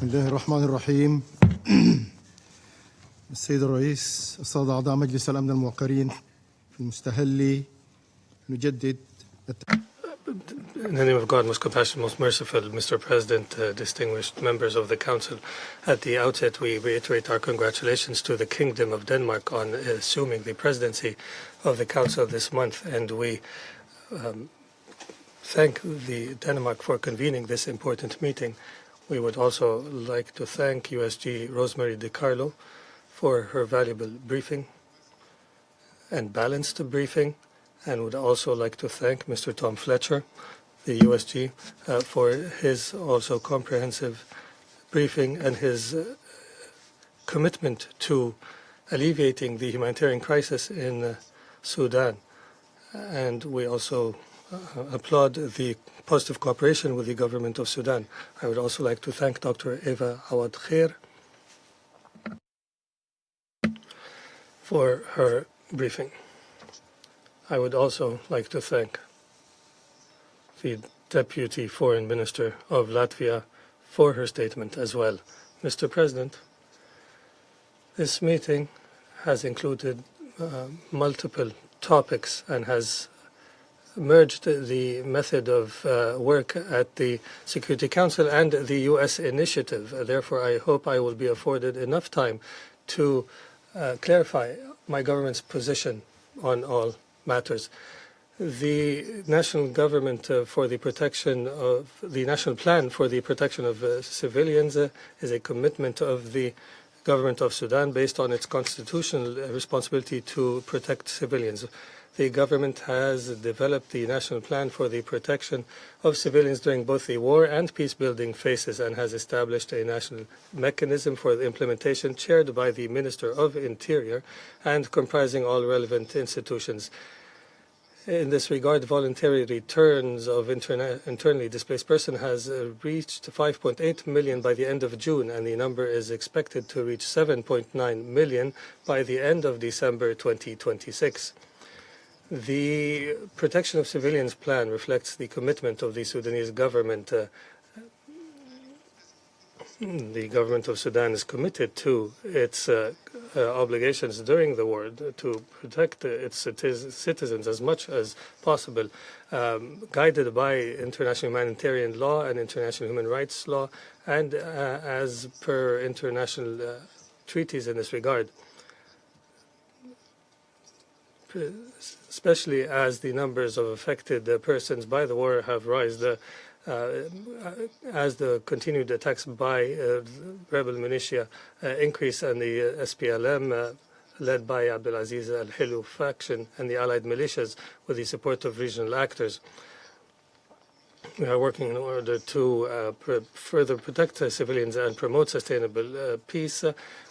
بسم الله الرحمن الرحيم. السيد الرئيس، السادة أعضاء مجلس الأمن الموقرين في المستهل نجدد. In the name of God, most compassionate, most merciful, Mr. President, distinguished members of the Council, at the outset we reiterate our congratulations to the Kingdom of Denmark on assuming the presidency of the Council this month, and we thank the Denmark for convening this important meeting. We would also like to thank USG Rosemary DiCarlo for her valuable briefing and balanced briefing, and would also like to thank Mr. Tom Fletcher, the USG, for his also comprehensive briefing and his commitment to alleviating the humanitarian crisis in Sudan. And we also applaud the positive cooperation with the government of Sudan. I would also like to thank Dr. Eva Awad Khair for her briefing. I would also like to thank the Deputy Foreign Minister of Latvia for her statement as well. Mr. President, this meeting has included multiple topics and has merged the method of work at the Security Council and the U.S. initiative. Therefore, I hope I will be afforded enough time to clarify my government's position on all matters. The national government for the protection of the national plan for the protection of civilians is a commitment of the government of Sudan based on its constitutional responsibility to protect civilians. The government has developed the national plan for the protection of civilians during both the war and peace-building phases and has established a national mechanism for the implementation chaired by the Minister of Interior and comprising all relevant institutions. In this regard, voluntary returns of internally displaced persons has reached 5.8 million by the end of June, and the number is expected to reach 7.9 million by the end of December 2026. The protection of civilians plan reflects the commitment of the Sudanese government. The government of Sudan is committed to its obligations during the war to protect its citizens as much as possible, guided by international humanitarian law and international human rights law, and as per international treaties in this regard. Especially as the numbers of affected persons by the war have risen, as the continued attacks by rebel militia increase, and the SPLM, led by Abdulaziz al-Hilu faction and the allied militias with the support of regional actors. We are working in order to further protect civilians and promote sustainable peace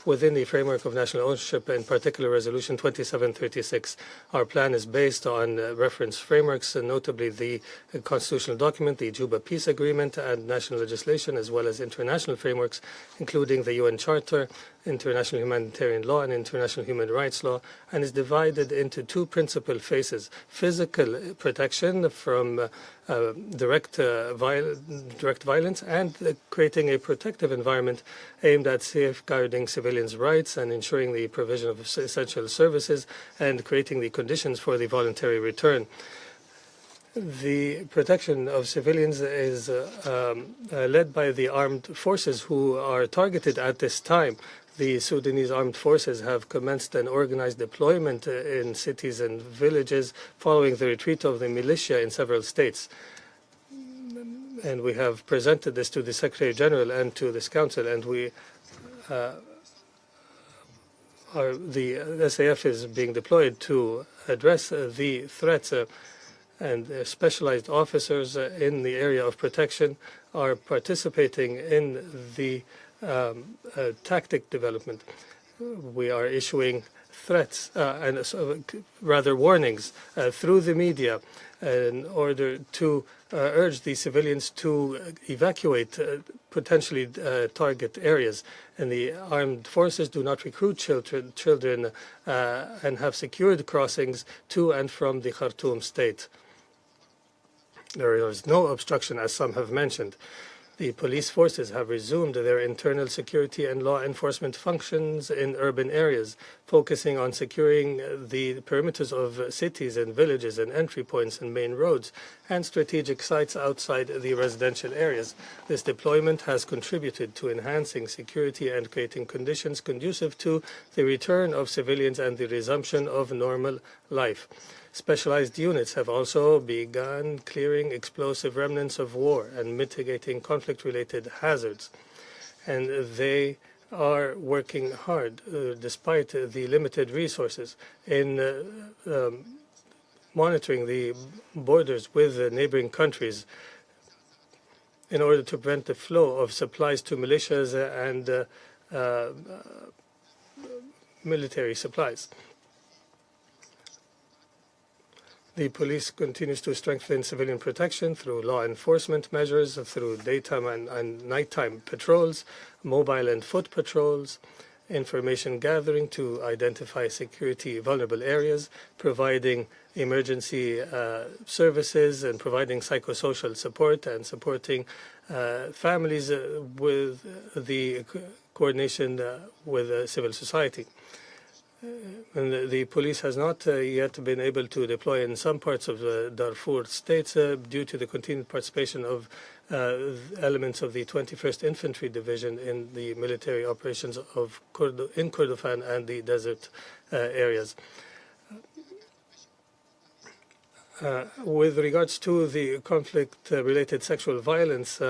within the framework of national ownership, in particular Resolution 2736. Our plan is based on reference frameworks, notably the constitutional document, the Juba Peace Agreement, and national legislation, as well as international frameworks, including the UN Charter, international humanitarian law, and international human rights law, and is divided into two principal phases: physical protection from direct violence, and creating a protective environment aimed at safeguarding civilians' rights and ensuring the provision of essential services and creating the conditions for the voluntary return. The protection of civilians is led by the armed forces who are targeted at this time. The Sudanese armed forces have commenced an organized deployment in cities and villages following the retreat of the militia in several states. And we have presented this to the Secretary General and to this Council, and the SAF is being deployed to address the threats, and specialized officers in the area of protection are participating in the tactic development. We are issuing threats and rather warnings through the media in order to urge the civilians to evacuate potentially target areas. And the armed forces do not recruit children and have secured crossings to and from the Khartoum state. There is no obstruction, as some have mentioned. The police forces have resumed their internal security and law enforcement functions in urban areas, focusing on securing the perimeters of cities and villages and entry points and main roads and strategic sites outside the residential areas. This deployment has contributed to enhancing security and creating conditions conducive to the return of civilians and the resumption of normal life. Specialized units have also begun clearing explosive remnants of war and mitigating conflict-related hazards, and they are working hard, despite the limited resources, in monitoring the borders with neighboring countries in order to prevent the flow of supplies to militias and military supplies. The police continues to strengthen civilian protection through law enforcement measures, through daytime and nighttime patrols, mobile and foot patrols, information gathering to identify security vulnerable areas, providing emergency services and providing psychosocial support and supporting families with the coordination with civil society. And the police has not yet been able to deploy in some parts of the Darfur states due to the continued participation of elements of the 21st Infantry Division in the military operations of in Kordofan and the desert areas. With regards to the conflict-related sexual violence,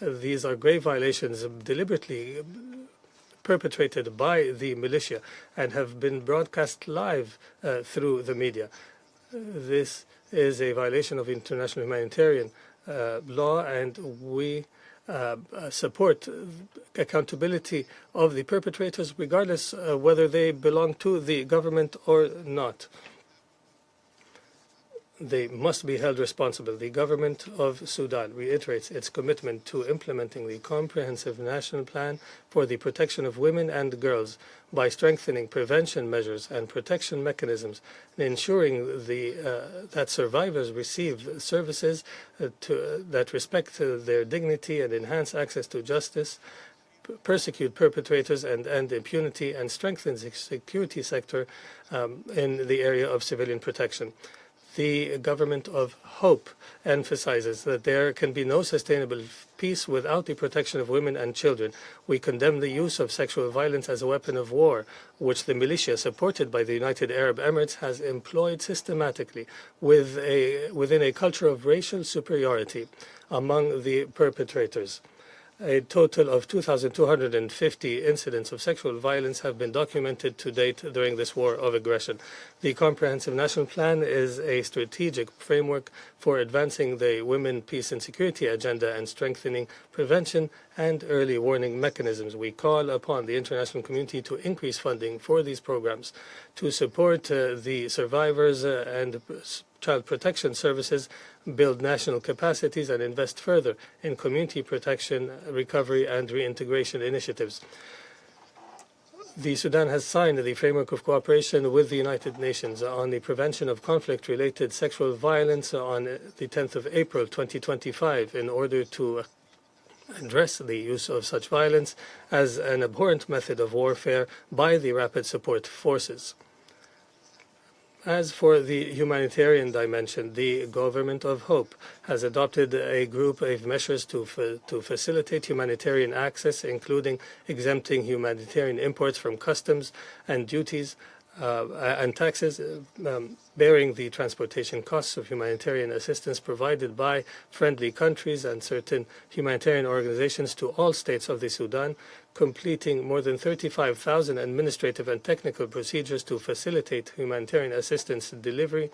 these are grave violations deliberately perpetrated by the militia and have been broadcast live through the media. This is a violation of international humanitarian law, and we support accountability of the perpetrators, regardless whether they belong to the government or not. They must be held responsible. The government of Sudan reiterates its commitment to implementing the comprehensive national plan for the protection of women and girls by strengthening prevention measures and protection mechanisms and ensuring that survivors receive services that respect their dignity and enhance access to justice, persecute perpetrators and end impunity, and strengthen the security sector in the area of civilian protection. The government of hope emphasizes that there can be no sustainable peace without the protection of women and children. We condemn the use of sexual violence as a weapon of war, which the militia, supported by the United Arab Emirates, has employed systematically within a culture of racial superiority among the perpetrators. A total of 2,250 incidents of sexual violence have been documented to date during this war of aggression. The Comprehensive National Plan is a strategic framework for advancing the Women, Peace and Security agenda and strengthening prevention and early warning mechanisms. We call upon the international community to increase funding for these programs to support the survivors and child protection services, build national capacities, and invest further in community protection, recovery, and reintegration initiatives. The Sudan has signed the framework of cooperation with the United Nations on the prevention of conflict-related sexual violence on the 10th of April 2025 in order to address the use of such violence as an abhorrent method of warfare by the Rapid Support Forces. As for the humanitarian dimension, the Government of Hope has adopted a group of measures to facilitate humanitarian access, including exempting humanitarian imports from customs and duties and taxes, bearing the transportation costs of humanitarian assistance provided by friendly countries and certain humanitarian organizations to all states of the Sudan, completing more than 35,000 administrative and technical procedures to facilitate humanitarian assistance delivery,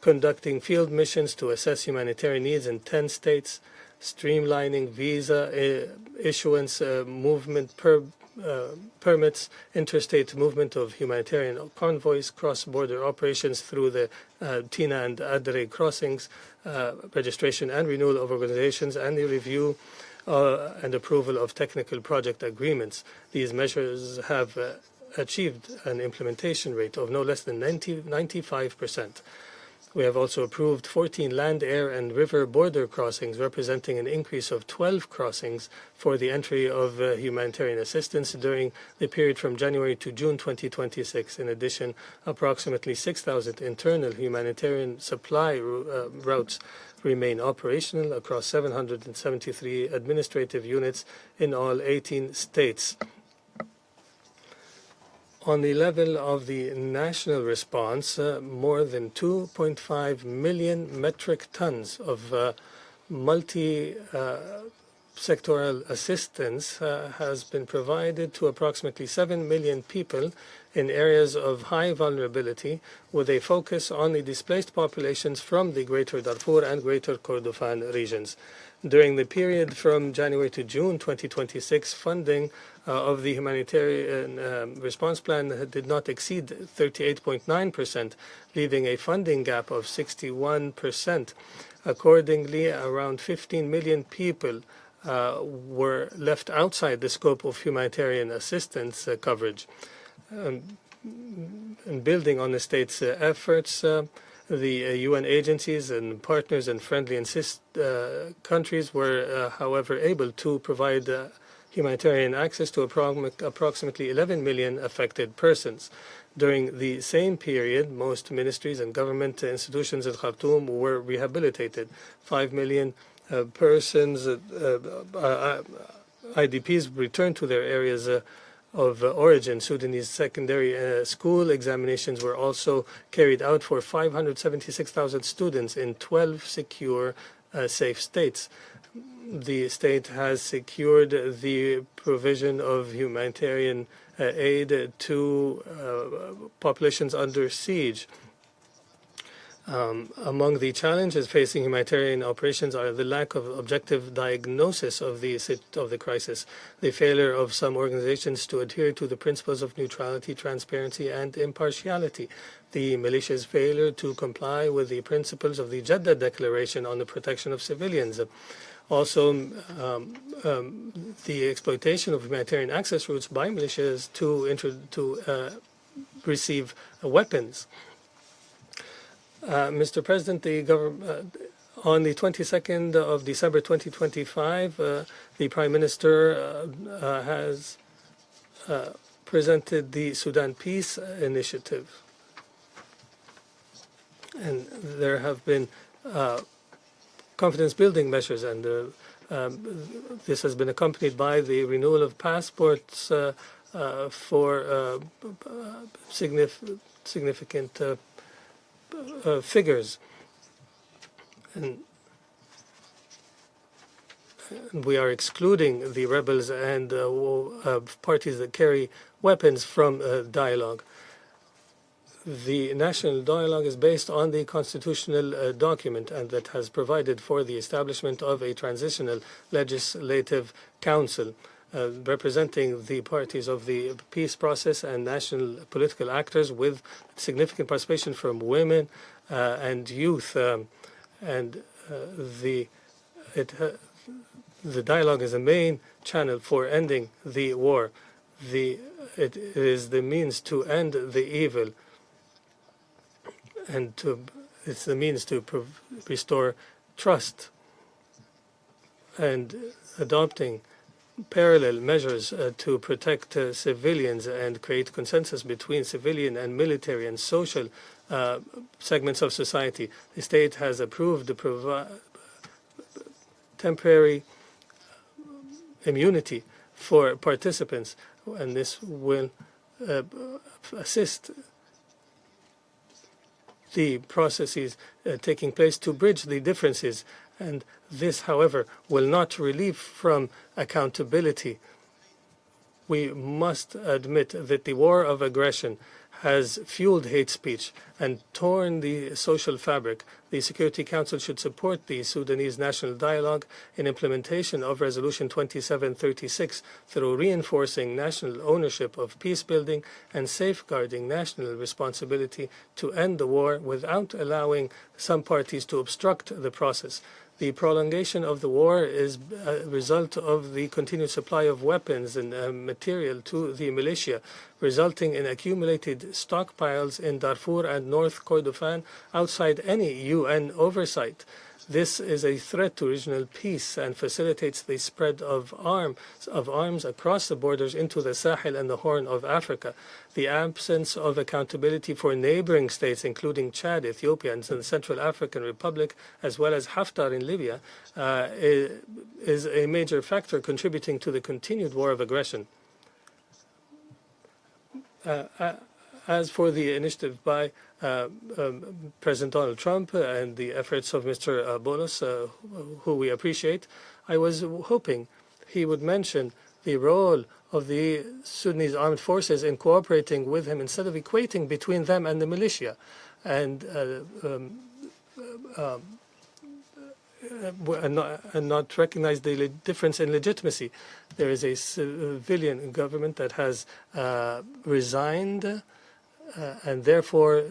conducting field missions to assess humanitarian needs in 10 states, streamlining visa issuance, movement permits, interstate movement of humanitarian convoys, cross-border operations through the Tina and Adre crossings, registration and renewal of organizations, and the review and approval of technical project agreements. These measures have achieved an implementation rate of no less than 95%. We have also approved 14 land, air, and river border crossings, representing an increase of 12 crossings for the entry of humanitarian assistance during the period from January to June 2026. In addition, approximately 6,000 internal humanitarian supply routes remain operational across 773 administrative units in all 18 states. On the level of the national response, more than 2.5 million metric tons of multi-sectoral assistance has been provided to approximately 7 million people in areas of high vulnerability, with a focus on the displaced populations from the Greater Darfur and Greater Kordofan regions. During the period from January to June 2026, funding of the humanitarian response plan did not exceed 38.9%, leaving a funding gap of 61%. Accordingly, around 15 million people were left outside the scope of humanitarian assistance coverage. And building on the state's efforts, the UN agencies and partners and friendly countries were, however, able to provide humanitarian access to approximately 11 million affected persons. During the same period, most ministries and government institutions in Khartoum were rehabilitated. 5 million persons, IDPs, returned to their areas of origin. Sudanese secondary school examinations were also carried out for 576,000 students in 12 secure, safe states. The state has secured the provision of humanitarian aid to populations under siege. Among the challenges facing humanitarian operations are the lack of objective diagnosis of the crisis, the failure of some organizations to adhere to the principles of neutrality, transparency, and impartiality, the militia's failure to comply with the principles of the Jeddah Declaration on the Protection of Civilians. Also, the exploitation of humanitarian access routes by militias to receive weapons. Mr. President, on the 22nd of December 2025, the Prime Minister has presented the Sudan Peace Initiative. And there have been confidence-building measures, and this has been accompanied by the renewal of passports for significant figures. And we are excluding the rebels and parties that carry weapons from dialogue. The national dialogue is based on the constitutional document, and that has provided for the establishment of a transitional legislative council representing the parties of the peace process and national political actors, with significant participation from women and youth. The dialogue is a main channel for ending the war. It is the means to end the evil, and it's the means to restore trust, and adopting parallel measures to protect civilians and create consensus between civilian and military and social segments of society. The state has approved the temporary immunity for participants, and this will assist the processes taking place to bridge the differences. And this, however, will not relieve from accountability. We must admit that the war of aggression has fueled hate speech and torn the social fabric. The Security Council should support the Sudanese National Dialogue in implementation of Resolution 2736 through reinforcing national ownership of peace building and safeguarding national responsibility to end the war without allowing some parties to obstruct the process. The prolongation of the war is a result of the continued supply of weapons and material to the militia, resulting in accumulated stockpiles in Darfur and North Kordofan outside any UN oversight. This is a threat to regional peace and facilitates the spread of arms across the borders into the Sahel and the Horn of Africa. The absence of accountability for neighboring states, including Chad, Ethiopia, and the Central African Republic, as well as Haftar in Libya, is a major factor contributing to the continued war of aggression. As for the initiative by President Donald Trump and the efforts of Mr. Bolos, who we appreciate, I was hoping he would mention the role of the Sudanese armed forces in cooperating with him instead of equating between them and the militia and not recognize the difference in legitimacy. There is a civilian government that has resigned, and therefore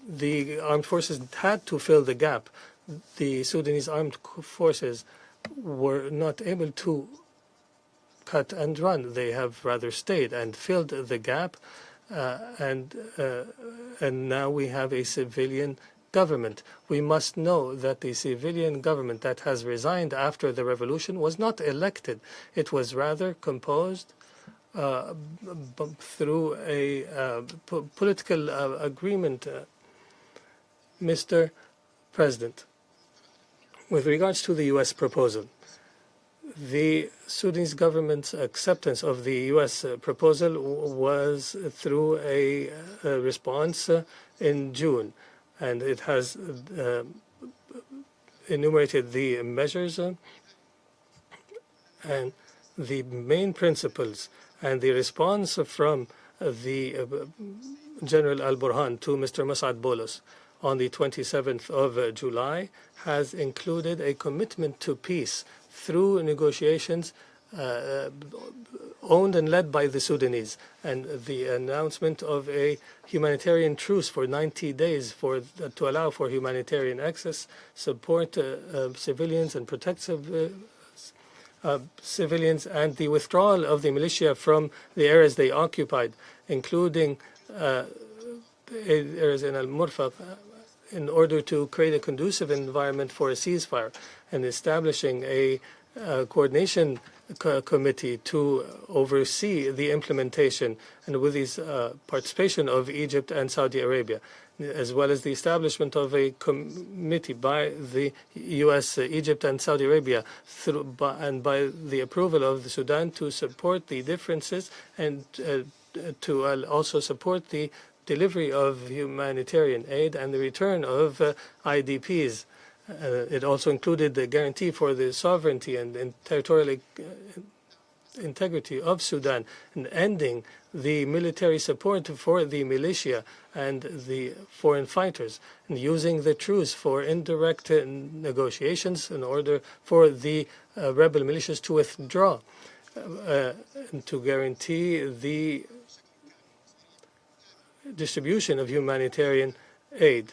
the armed forces had to fill the gap. The Sudanese armed forces were not able to cut and run. They have rather stayed and filled the gap, and now we have a civilian government. We must know that the civilian government that has resigned after the revolution was not elected. It was rather composed through a political agreement. Mr. President, with regards to the U.S. proposal, the Sudanese government's acceptance of the U.S. proposal was through a response in June, and it has enumerated the measures and the main principles, and the response from the General Al-Burhan to Mr. Mas'ad Bolos on the 27th of July has included a commitment to peace through negotiations owned and led by the Sudanese, and the announcement of a humanitarian truce for 90 days to allow for humanitarian access, support civilians and protect civilians, and the withdrawal of the militia from the areas they occupied, including areas in Al-Murfaq, in order to create a conducive environment for a ceasefire, and establishing a coordination committee to oversee the implementation, and with the participation of Egypt and Saudi Arabia, as well as the establishment of a committee by the U.S., Egypt, and Saudi Arabia, and by the approval of the Sudan to support the differences and to also support the delivery of humanitarian aid and the return of IDPs. It also included the guarantee for the sovereignty and territorial integrity of Sudan, and ending the military support for the militia and the foreign fighters, and using the truce for indirect negotiations in order for the rebel militias to withdraw, and to guarantee the distribution of humanitarian aid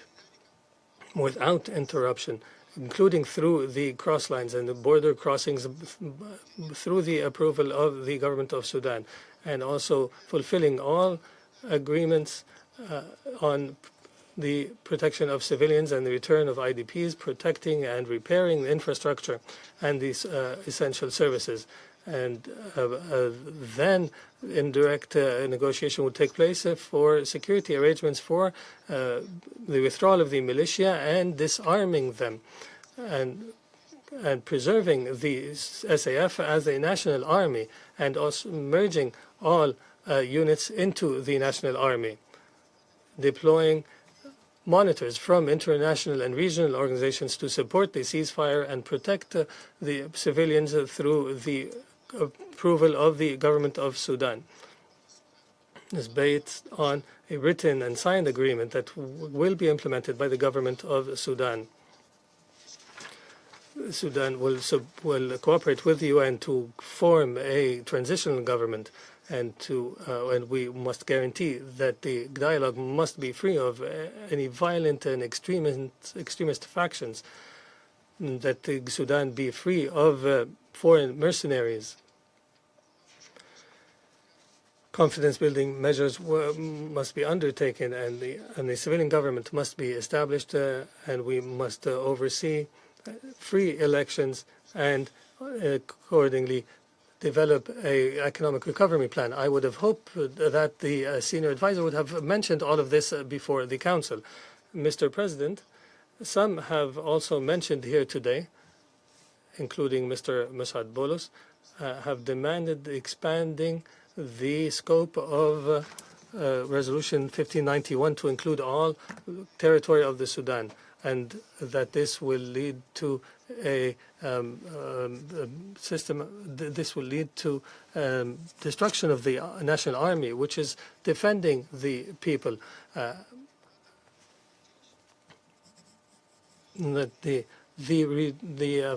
without interruption, including through the cross lines and the border crossings, through the approval of the government of Sudan, and also fulfilling all agreements on the protection of civilians and the return of IDPs, protecting and repairing the infrastructure and these essential services. And then indirect negotiation would take place for security arrangements for the withdrawal of the militia and disarming them, and preserving the SAF as a national army, and also merging all units into the national army, deploying monitors from international and regional organizations to support the ceasefire and protect the civilians through the approval of the government of Sudan. Is based on a written and signed agreement that will be implemented by the government of Sudan. Sudan will cooperate with the UN to form a transitional government, and we must guarantee that the dialogue must be free of any violent and extremist factions. that Sudan be free of foreign mercenaries. Confidence-building measures must be undertaken, and the civilian government must be established, and we must oversee free elections and accordingly develop an economic recovery plan. I would have hoped that the senior advisor would have mentioned all of this before the Council. Mr. President, some have also mentioned here today, including Mr. Musad Bolos, have demanded expanding the scope of Resolution 1591 to include all territory of the Sudan, and that this will lead to a system. This will lead to destruction of the national army, which is defending the people. That the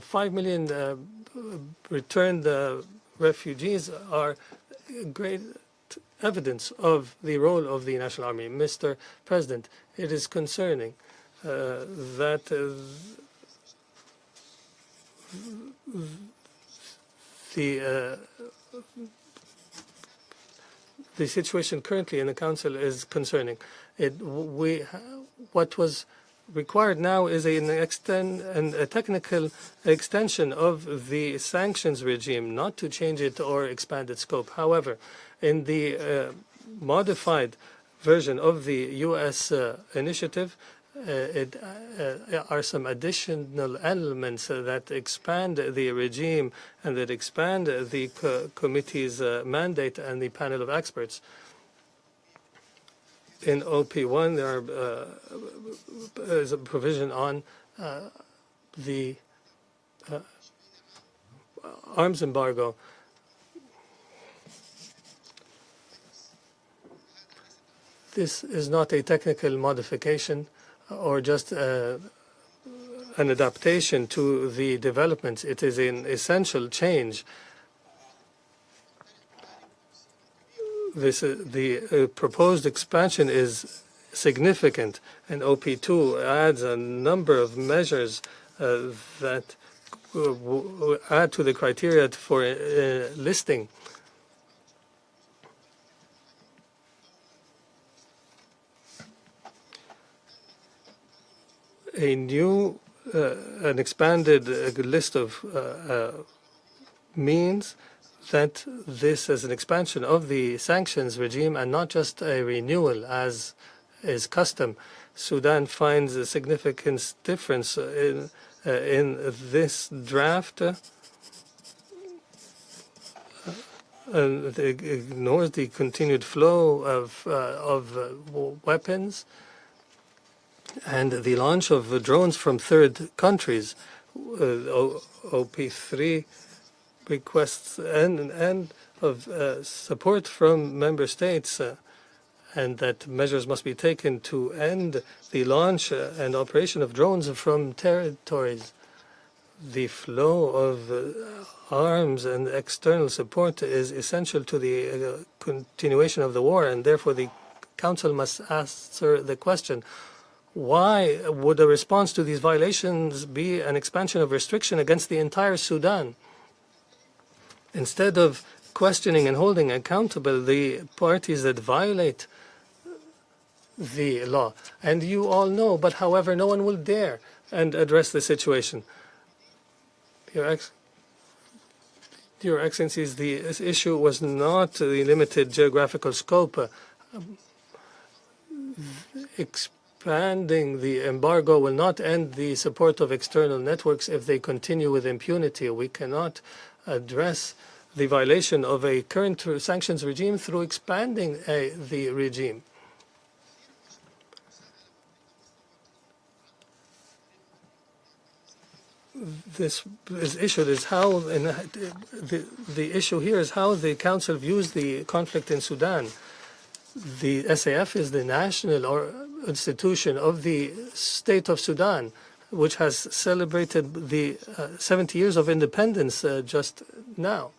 5 million returned refugees are great evidence of the role of the national army. Mr. President, it is concerning that the situation currently in the Council is concerning. What was required now is a technical extension of the sanctions regime, not to change it or expand its scope. However, in the modified version of the U.S. initiative, are some additional elements that expand the regime and that expand the committee's mandate and the panel of experts. In OP1, there is a provision on the arms embargo. This is not a technical modification or just an adaptation to the developments. It is an essential change. The proposed expansion is significant, and OP2 adds a number of measures that add to the criteria for listing. An expanded list of means that this is an expansion of the sanctions regime and not just a renewal as is custom. Sudan finds a significant difference in this draft and ignores the continued flow of weapons and the launch of drones from third countries. OP3 requests and of support from member states and that measures must be taken to end the launch and operation of drones from territories. The flow of arms and external support is essential to the continuation of the war, and therefore the Council must answer the question, why would a response to these violations be an expansion of restriction against the entire Sudan? Instead of questioning and holding accountable the parties that violate the law. And you all know, but however, no one will dare and address the situation. Your Excellencies, the issue was not the limited geographical scope. Expanding the embargo will not end the support of external networks if they continue with impunity. We cannot address the violation of a current sanctions regime through expanding the regime. This is issued is how the issue here is how the Council views the conflict in Sudan. The SAF is the national institution of the state of Sudan, which has celebrated the 70 years of independence just now.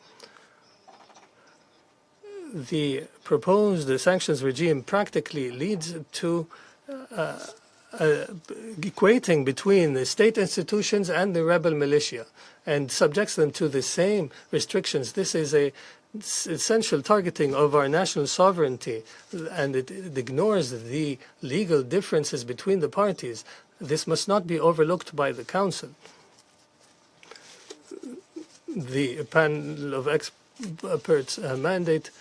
The proposed sanctions regime practically leads to equating between the state institutions and the rebel militia and subjects them to the same restrictions. This is a essential targeting of our national sovereignty, and it ignores the legal differences between the parties. This must not be overlooked by the Council. The panel of experts mandate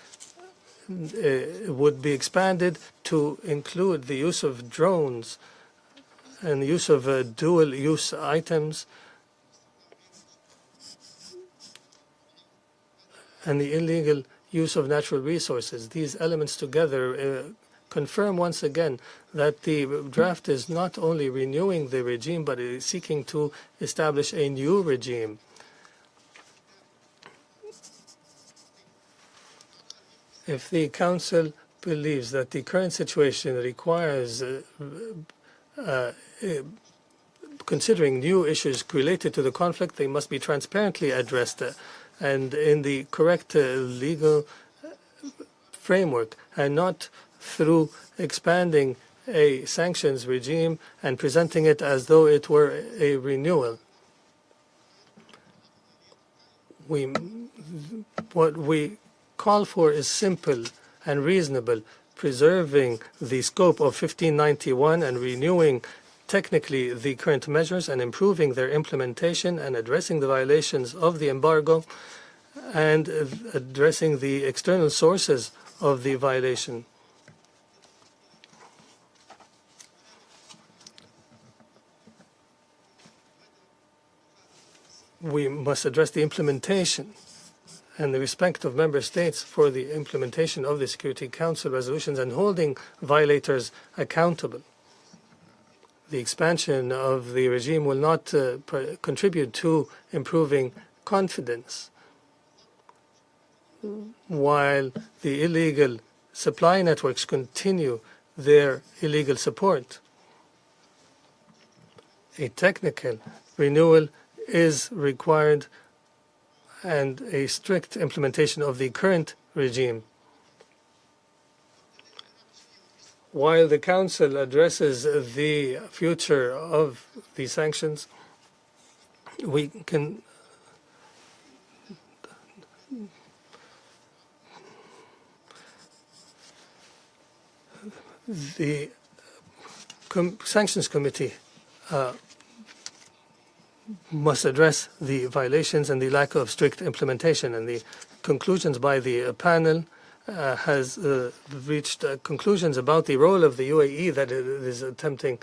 would be expanded to include the use of drones and the use of dual-use items and the illegal use of natural resources. These elements together confirm once again that the draft is not only renewing the regime, but is seeking to establish a new regime. If the Council believes that the current situation requires considering new issues related to the conflict, they must be transparently addressed and in the correct legal framework, and not through expanding a sanctions regime and presenting it as though it were a renewal. What we call for is simple and reasonable, preserving the scope of 1591 and renewing technically the current measures and improving their implementation and addressing the violations of the embargo and addressing the external sources of the violation. We must address the implementation and the respect of member states for the implementation of the Security Council resolutions and holding violators accountable. The expansion of the regime will not contribute to improving confidence, while the illegal supply networks continue their illegal support. A technical renewal is required and a strict implementation of the current regime. While the Council addresses the future of the sanctions, we can the Sanctions Committee must address the violations and the lack of strict implementation, and the conclusions by the panel has reached conclusions about the role of the UAE that it is attempting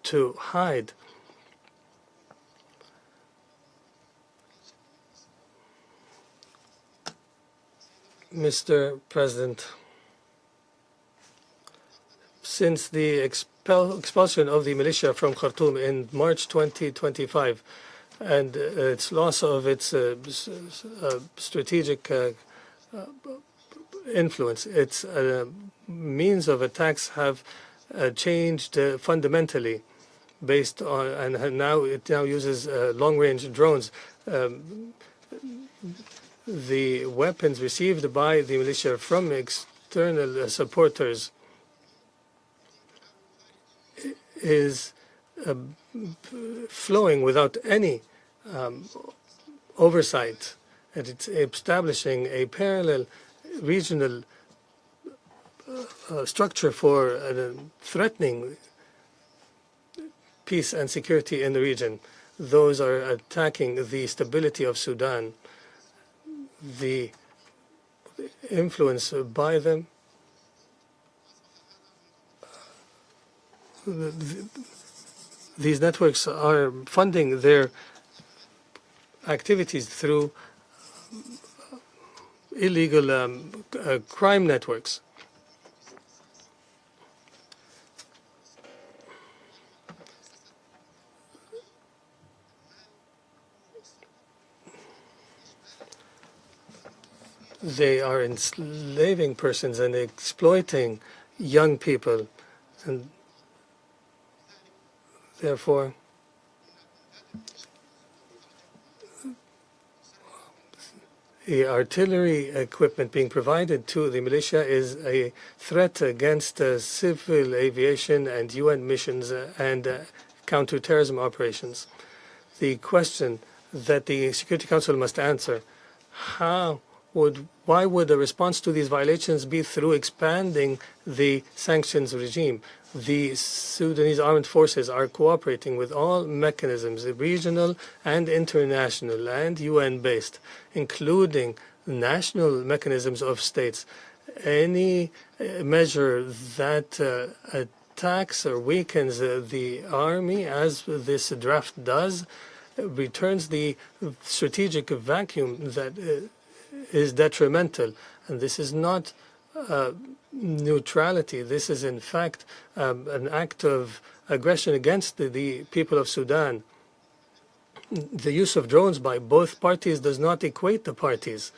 to hide. Mr. President, since the expulsion of the militia from Khartoum in March 2025 and its loss of its strategic influence, its means of attacks have changed fundamentally based on, and it now uses long-range drones. The weapons received by the militia from external supporters is flowing without any oversight, and it's establishing a parallel regional structure for threatening peace and security in the region. Those are attacking the stability of Sudan. The influence by them these networks are funding their activities through illegal crime networks. They are enslaving persons and exploiting young people, and therefore The artillery equipment being provided to the militia is a threat against civil aviation and UN missions and counterterrorism operations. The question that the Security Council must answer: why would a response to these violations be through expanding the sanctions regime? The Sudanese armed forces are cooperating with all mechanisms, regional and international and UN-based, including national mechanisms of states. Any measure that attacks or weakens the army, as this draft does, returns the strategic vacuum that is detrimental. And this is not neutrality. This is, in fact, an act of aggression against the people of Sudan. The use of drones by both parties does not equate the parties.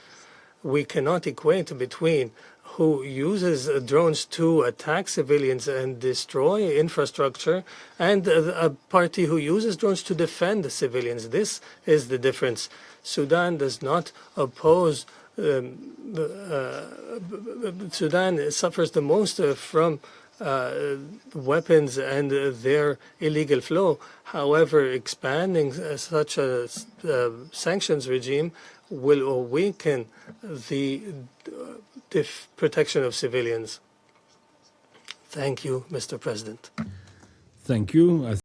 We cannot equate between who uses drones to attack civilians and destroy infrastructure and a party who uses drones to defend the civilians. This is the difference. Sudan does not oppose Sudan suffers the most from weapons and their illegal flow. However, expanding such a sanctions regime will weaken the protection of civilians. Thank you, Mr. President. Thank you.